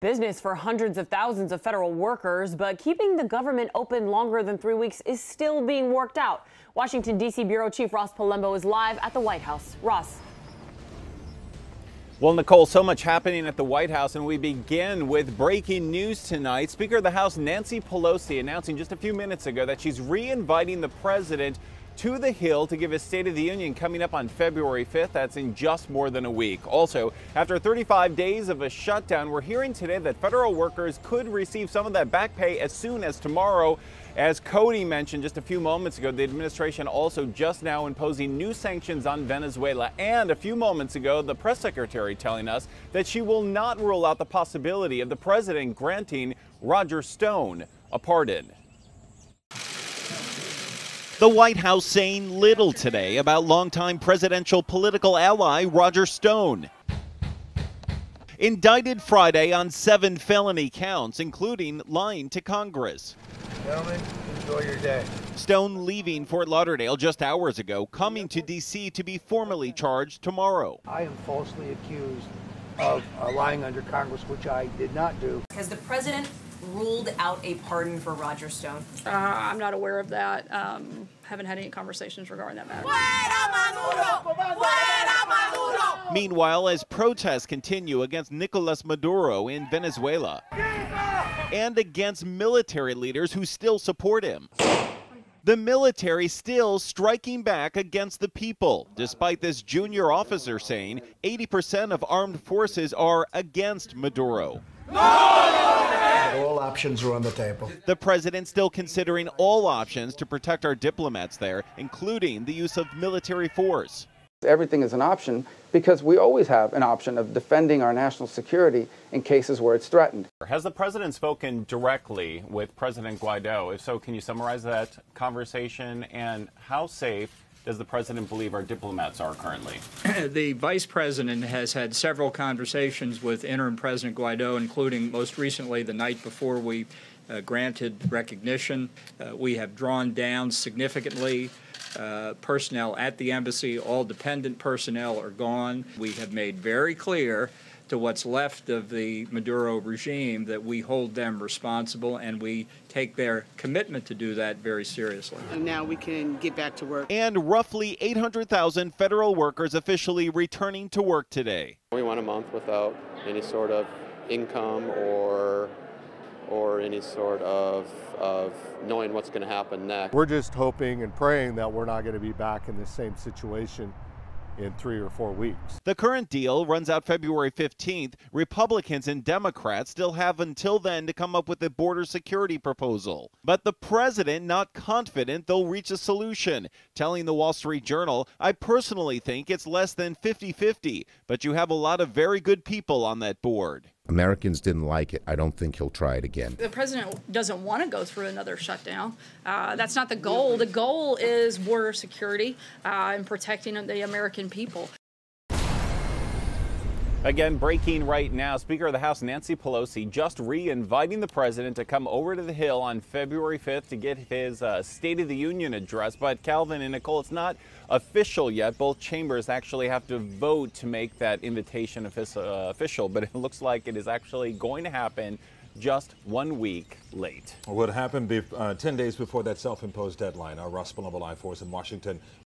Business for hundreds of thousands of federal workers, but keeping the government open longer than 3 weeks is still being worked out. Washington, D.C. Bureau Chief Ross Palembo is live at the White House. Ross. Well, Nicole, so much happening at the White House, and we begin with breaking news tonight. Speaker of the House Nancy Pelosi announcing just a few minutes ago that she's re-inviting the president to the Hill to give his State of the Union coming up on February 5th. That's in just more than a week. Also, after 35 days of a shutdown, we're hearing today that federal workers could receive some of that back pay as soon as tomorrow. As Cody mentioned just a few moments ago, the administration also just now imposing new sanctions on Venezuela. And a few moments ago, the press secretary telling us that she will not rule out the possibility of the president granting Roger Stone a pardon. The White House saying little today about longtime presidential political ally Roger Stone. Indicted Friday on 7 felony counts, including lying to Congress. Gentlemen, enjoy your day. Stone leaving Fort Lauderdale just hours ago, coming to D.C. to be formally charged tomorrow. I am falsely accused of lying under Congress, which I did not do. Has the president ruled out a pardon for Roger Stone? I'm not aware of that. Haven't had any conversations regarding that matter. Meanwhile, as protests continue against Nicolas Maduro in Venezuela and against military leaders who still support him, the military still striking back against the people, despite this junior officer saying 80% of armed forces are against Maduro. All options are on the table. The president still considering all options to protect our diplomats there, including the use of military force. Everything is an option because we always have an option of defending our national security in cases where it's threatened. Has the president spoken directly with President Guaido? If so, can you summarize that conversation, and how safe does the president believe our diplomats are currently? The vice president has had several conversations with interim President Guaido, including most recently the night before we granted recognition. We have drawn down significantly personnel at the embassy. All dependent personnel are gone. We have made very clear to what's left of the Maduro regime that we hold them responsible, and we take their commitment to do that very seriously. And now we can get back to work. And roughly 800,000 federal workers officially returning to work today. We went a month without any sort of income or any sort of knowing what's going to happen next. We're just hoping and praying that we're not going to be back in the same situation in 3 or 4 weeks. The current deal runs out February 15th. Republicans and Democrats still have until then to come up with a border security proposal. But the president not confident they'll reach a solution, telling the Wall Street Journal, "I personally think it's less than 50-50, but you have a lot of very good people on that board." Americans didn't like it. I don't think he'll try it again. The president doesn't want to go through another shutdown. That's not the goal. The goal is border security and protecting the American people. Again, breaking right now, Speaker of the House Nancy Pelosi just re-inviting the president to come over to the Hill on February 5th to get his State of the Union address. But Calvin and Nicole, it's not official yet. Both chambers actually have to vote to make that invitation official, but it looks like it is actually going to happen just 1 week late. What happened 10 days before that self-imposed deadline? Ross Palembo, Live for us in Washington.